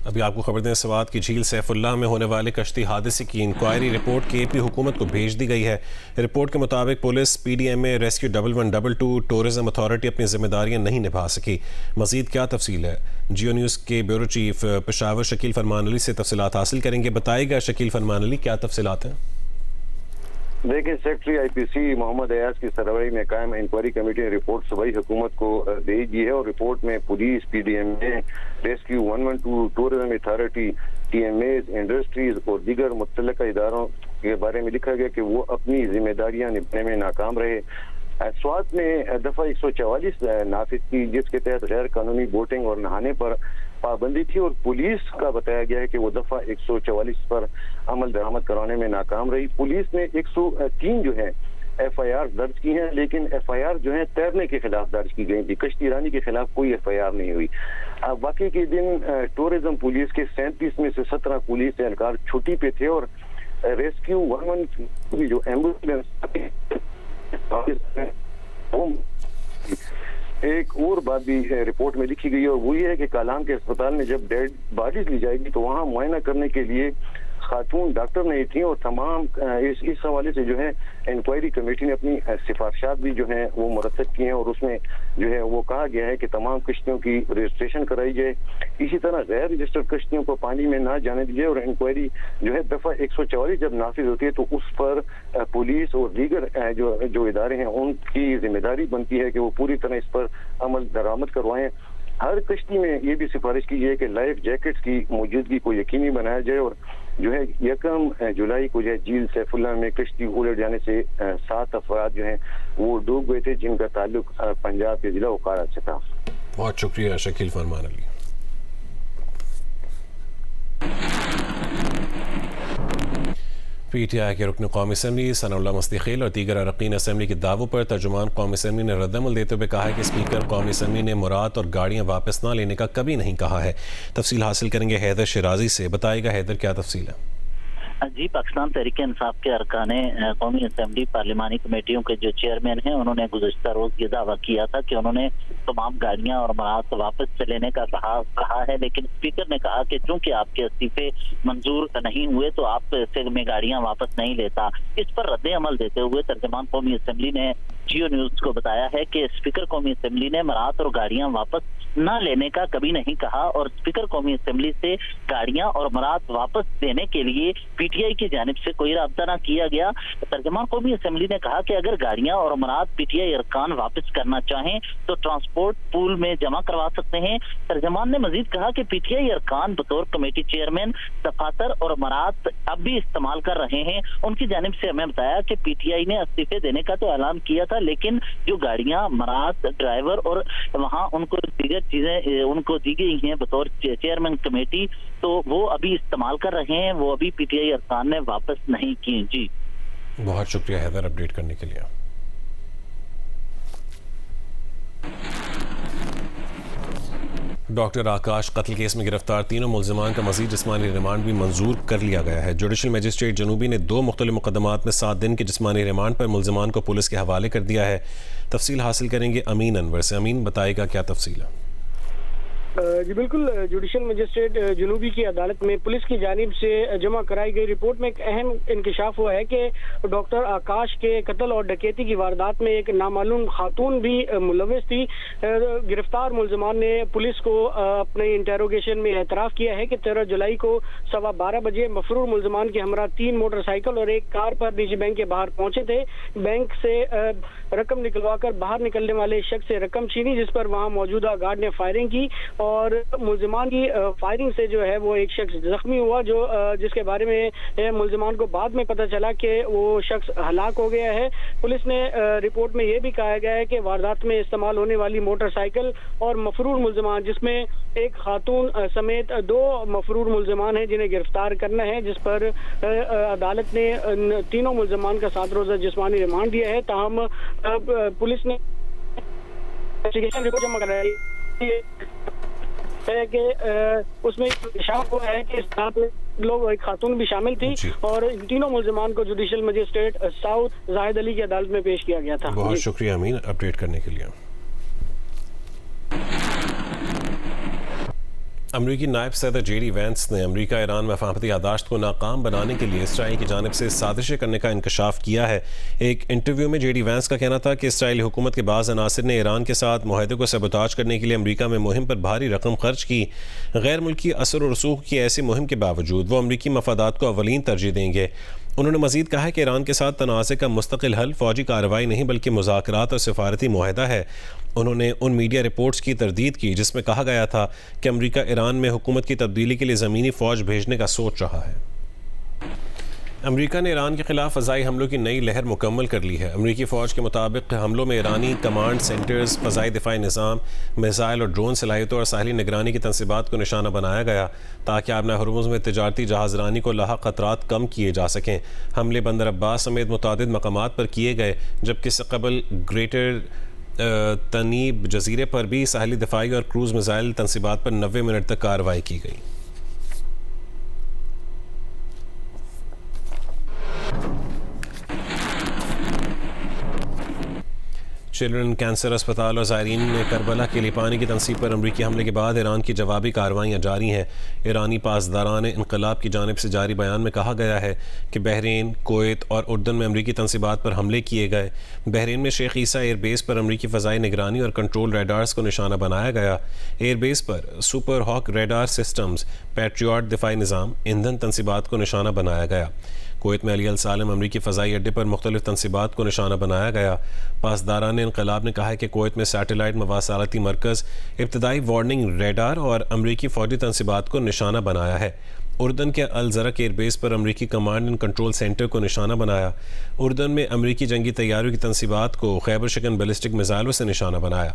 ابھی آپ کو خبر دیں، سوات کی جھیل سیف اللہ میں ہونے والے کشتی حادثے کی انکوائری رپورٹ کے پی حکومت کو بھیج دی گئی ہے۔ رپورٹ کے مطابق police, P D M A, rescue 1122، tourism authority اپنی ذمہ داریاں نہیں نبھا سکی۔ مزید کیا تفصیل ہے؟ جیو نیوز کے بیورو چیف پشاور شکیل فرمان علی سے تفصیلات حاصل کریں گے۔ بتائے گا شکیل فرمان علی، کیا تفصیلات ہیں؟ دیکھیں، سیکرٹری آئی پی سی محمد ایاز کی سربراہی میں قائم انکوائری کمیٹی نے رپورٹ صوبائی حکومت کو بھیج دی ہے، اور رپورٹ میں police, P D M A, rescue 112، tourism authority, T M As, industries اور دیگر متعلقہ اداروں کے بارے میں لکھا گیا کہ وہ اپنی ذمہ داریاں نبھانے میں ناکام رہے۔ سوات میں دفعہ 144 نافذ کی، جس کے تحت غیر قانونی بوٹنگ اور نہانے پر پابندی تھی، اور پولیس کا بتایا گیا ہے کہ وہ دفعہ 144 پر عمل درآمد کروانے میں ناکام رہی۔ پولیس نے 103 جو ہے ایف آئی آر درج کی ہیں، لیکن ایف آئی آر جو ہے تیرنے کے خلاف درج کی گئی تھی، کشتی رانی کے خلاف کوئی ایف آئی آر نہیں ہوئی۔ واقعے کے دن ٹورزم پولیس کے 37 میں سے 17 پولیس اہلکار چھٹی پہ تھے، اور ریسکیو 112 کی جو ایمبولینس ایک اور بات بھی رپورٹ میں لکھی گئی ہے، اور وہ یہ ہے کہ کالام کے اسپتال میں جب ڈیڈ باڈیز لی جائے گی تو وہاں معائنہ کرنے کے لیے خاتون ڈاکٹر نہیں تھیں، اور تمام اس حوالے سے جو ہے انکوائری کمیٹی نے اپنی سفارشات بھی جو ہیں وہ مرتب کی ہیں، اور اس میں جو ہے وہ کہا گیا ہے کہ تمام کشتیوں کی رجسٹریشن کرائی جائے، اسی طرح غیر رجسٹرڈ کشتیوں کو پانی میں نہ جانے دی جائے، اور انکوائری جو ہے دفعہ 144 جب نافذ ہوتی ہے تو اس پر پولیس اور دیگر جو ادارے ہیں ان کی ذمہ داری بنتی ہے کہ وہ پوری طرح اس پر عمل درآمد کروائیں۔ ہر کشتی میں یہ بھی سفارش کی جائے کہ لائف جیکٹس کی موجودگی کو یقینی بنایا جائے، اور جو ہے 1 جولائی کو جو ہے جھیل سیف اللہ میں کشتی الٹ جانے سے 7 افراد جو ہیں وہ ڈوب گئے تھے، جن کا تعلق پنجاب کے ضلع اوقارہ سے تھا۔ بہت شکریہ شکیل فرمان علی۔ پی ٹی آئی کے رکن قومی اسمبلی ثناء اللہ مصداقیل اور دیگر اراکین اسمبلی کے دعووں پر ترجمان قومی اسمبلی نے رد عمل دیتے ہوئے کہا ہے کہ اسپیکر قومی اسمبلی نے مراد اور گاڑیاں واپس نہ لینے کا کبھی نہیں کہا ہے۔ تفصیل حاصل کریں گے حیدر شیرازی سے۔ بتائے گا حیدر، کیا تفصیل ہے؟ جی، پاکستان تحریک انصاف کے ارکان قومی اسمبلی پارلیمانی کمیٹیوں کے جو چیئرمین ہیں، انہوں نے گزشتہ روز یہ دعویٰ کیا تھا کہ انہوں نے تمام گاڑیاں اور مراد واپس لینے کا کہا ہے، لیکن اسپیکر نے کہا کہ چونکہ آپ کے استعفے منظور نہیں ہوئے تو آپ سے میں گاڑیاں واپس نہیں لیتا۔ اس پر رد عمل دیتے ہوئے ترجمان قومی اسمبلی نے جیو نیوز کو بتایا ہے کہ اسپیکر قومی اسمبلی نے مراد اور گاڑیاں واپس نہ لینے کا کبھی نہیں کہا، اور اسپیکر قومی اسمبلی سے گاڑیاں اور مراد واپس دینے کے لیے پی ٹی آئی کی جانب سے کوئی رابطہ نہ کیا گیا۔ ترجمان قومی اسمبلی نے کہا کہ اگر گاڑیاں اور مراد پی ٹی آئی ارکان واپس کرنا چاہیں تو ٹرانسپورٹ پول میں جمع کروا سکتے ہیں۔ ترجمان نے مزید کہا کہ پی ٹی آئی ارکان بطور کمیٹی چیئرمین دفاتر اور مراد اب بھی استعمال کر رہے ہیں۔ ان کی جانب سے ہمیں بتایا کہ پی ٹی آئی نے استعفے دینے کا تو اعلان کیا تھا، لیکن جو گاڑیاں، مراد، ڈرائیور اور وہاں ان کو دیگر چیزیں ان کو دی گئی ہیں بطور چیئرمین کمیٹی، تو وہ ابھی استعمال کر رہے ہیں، وہ ابھی پی ٹی آئی ارکان نے واپس نہیں کیے۔ جی بہت شکریہ حیدر اپڈیٹ کرنے کے لیے۔ ڈاکٹر آکاش قتل کیس میں گرفتار تینوں ملزمان کا مزید جسمانی ریمانڈ بھی منظور کر لیا گیا ہے۔ جوڈیشل مجسٹریٹ جنوبی نے 2 مختلف مقدمات میں 7 دن کے جسمانی ریمانڈ پر ملزمان کو پولیس کے حوالے کر دیا ہے۔ تفصیل حاصل کریں گے امین انور سے۔ امین، بتائے گا کیا تفصیل ہے؟ جی بالکل، جوڈیشل مجسٹریٹ جنوبی کی عدالت میں پولیس کی جانب سے جمع کرائی گئی رپورٹ میں ایک اہم انکشاف ہوا ہے کہ ڈاکٹر آکاش کے قتل اور ڈکیتی کی واردات میں ایک نامعلوم خاتون بھی ملوث تھی۔ گرفتار ملزمان نے پولیس کو اپنے انٹیروگیشن میں اعتراف کیا ہے کہ 13 جولائی کو 12:15 بجے مفرور ملزمان کے ہمراہ 3 موٹر سائیکل اور ایک کار پر نجی بینک کے باہر پہنچے تھے۔ بینک سے رقم نکلوا کر باہر نکلنے والے شخص سے رقم چھینی، جس پر وہاں موجودہ گارڈ نے فائرنگ کی، اور ملزمان کی فائرنگ سے جو ہے وہ ایک شخص زخمی ہوا، جس کے بارے میں ملزمان کو بعد میں پتہ چلا کہ وہ شخص ہلاک ہو گیا ہے۔ پولیس نے رپورٹ میں یہ بھی کہا گیا ہے کہ واردات میں استعمال ہونے والی موٹر سائیکل اور مفرور ملزمان، جس میں ایک خاتون سمیت 2 مفرور ملزمان ہیں جنہیں گرفتار کرنا ہے، جس پر عدالت نے تینوں ملزمان کا 7 روزہ جسمانی ریمانڈ دیا ہے۔ تاہم پولیس نے رپورٹ جمع کرائی ہے کہ اس میں انکشاف ہوا ہے کہ اس لوگ ایک خاتون بھی شامل تھی، اور ان تینوں ملزمان کو جوڈیشل مجسٹریٹ ساؤتھ زاہد علی کی عدالت میں پیش کیا گیا تھا۔ بہت شکریہ امین اپڈیٹ کرنے کے لیے۔ امریکی نائب صدر جے ڈی وینس نے امریکہ ایران مفاہمتی یادداشت کو ناکام بنانے کے لیے اسرائیل کی جانب سے سازشیں کرنے کا انکشاف کیا ہے۔ ایک انٹرویو میں جے ڈی وینس کا کہنا تھا کہ اسرائیلی حکومت کے بعض عناصر نے ایران کے ساتھ معاہدے کو سبوتاژ کرنے کے لیے امریکہ میں مہم پر بھاری رقم خرچ کی۔ غیر ملکی اثر و رسوخ کی ایسی مہم کے باوجود وہ امریکی مفادات کو اولین ترجیح دیں گے۔ انہوں نے مزید کہا کہ ایران کے ساتھ تنازع کا مستقل حل فوجی کارروائی نہیں بلکہ مذاکرات اور سفارتی معاہدہ ہے۔ انہوں نے ان میڈیا رپورٹس کی تردید کی جس میں کہا گیا تھا کہ امریکہ ایران میں حکومت کی تبدیلی کے لیے زمینی فوج بھیجنے کا سوچ رہا ہے۔ امریکہ نے ایران کے خلاف فضائی حملوں کی نئی لہر مکمل کر لی ہے۔ امریکی فوج کے مطابق حملوں میں ایرانی کمانڈ سینٹرز، فضائی دفاعی نظام، میزائل اور ڈرون صلاحیتوں اور ساحلی نگرانی کی تنصیبات کو نشانہ بنایا گیا تاکہ آبنائے ہرمز میں تجارتی جہاز رانی کو لاحق خطرات کم کیے جا سکیں۔ حملے بندر عباس سمیت متعدد مقامات پر کیے گئے جبکہ اس سے قبل گریٹر تنیب جزیرے پر بھی ساحلی دفاعی اور کروز میزائل تنصیبات پر 90 منٹ تک کارروائی کی گئی۔ چلڈرن کینسر اسپتال اور زائرین نے کربلا کے لیے پانی کی تنصیب پر امریکی حملے کے بعد ایران کی جوابی کارروائیاں جاری ہیں۔ ایرانی پاسداران انقلاب کی جانب سے جاری بیان میں کہا گیا ہے کہ بحرین، کویت اور اردن میں امریکی تنصیبات پر حملے کیے گئے۔ بحرین میں شیخ عیسیٰ ایئر بیس پر امریکی فضائی نگرانی اور کنٹرول ریڈارز کو نشانہ بنایا گیا۔ ایئر بیس پر سپر ہاک ریڈار سسٹمز، پیٹریاٹ دفاعی نظام، ایندھن تنصیبات کو نشانہ بنایا گیا۔ کویت میں علی السالم امریکی فضائی اڈے پر مختلف تنصیبات کو نشانہ بنایا گیا۔ پاسداران انقلاب نے کہا ہے کہ کویت میں سیٹلائٹ مواصلاتی مرکز، ابتدائی وارننگ ریڈار اور امریکی فوجی تنصیبات کو نشانہ بنایا ہے۔ اردن کے الزرق ایئر بیس پر امریکی کمانڈ اینڈ کنٹرول سینٹر کو نشانہ بنایا۔ اردن میں امریکی جنگی تیاریوں کی تنصیبات کو خیبر شکن بیلسٹک میزائلوں سے نشانہ بنایا۔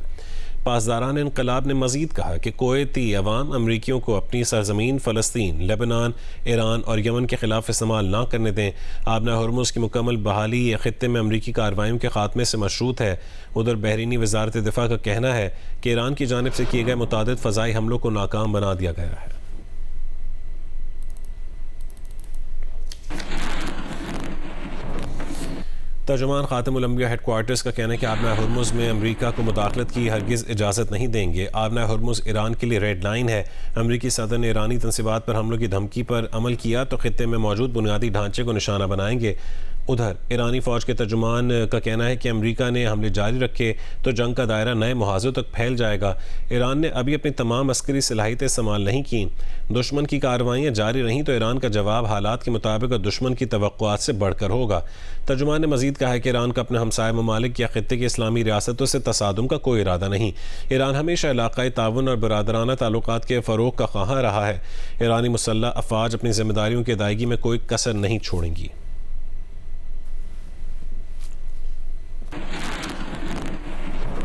پاسداران انقلاب نے مزید کہا کہ کویتی عوام امریکیوں کو اپنی سرزمین فلسطین، لبنان، ایران اور یمن کے خلاف استعمال نہ کرنے دیں۔ آبنائے ہرمز کی مکمل بحالی خطے میں امریکی کارروائیوں کے خاتمے سے مشروط ہے۔ ادھر بحرینی وزارت دفاع کا کہنا ہے کہ ایران کی جانب سے کیے گئے متعدد فضائی حملوں کو ناکام بنا دیا گیا ہے۔ ترجمان خاتم الانبیاء ہیڈ کوارٹرز کا کہنا ہے کہ آبنائے ہرمز میں امریکہ کو مداخلت کی ہرگز اجازت نہیں دیں گے۔ آبنائے ہرمز ایران کے لیے ریڈ لائن ہے۔ امریکی صدر نے ایرانی تنصیبات پر حملوں کی دھمکی پر عمل کیا تو خطے میں موجود بنیادی ڈھانچے کو نشانہ بنائیں گے۔ ادھر ایرانی فوج کے ترجمان کا کہنا ہے کہ امریکہ نے حملے جاری رکھے تو جنگ کا دائرہ نئے محاذوں تک پھیل جائے گا۔ ایران نے ابھی اپنی تمام عسکری صلاحیتیں استعمال نہیں کیں۔ دشمن کی کارروائیاں جاری رہیں تو ایران کا جواب حالات کے مطابق اور دشمن کی توقعات سے بڑھ کر ہوگا۔ ترجمان نے مزید کہا ہے کہ ایران کا اپنے ہمسائے ممالک یا خطے کی اسلامی ریاستوں سے تصادم کا کوئی ارادہ نہیں۔ ایران ہمیشہ علاقائی تعاون اور برادرانہ تعلقات کے فروغ کا خواہاں رہا ہے۔ ایرانی مسلح افواج اپنی ذمہ داریوں کی ادائیگی میں کوئی کسر نہیں چھوڑیں گی۔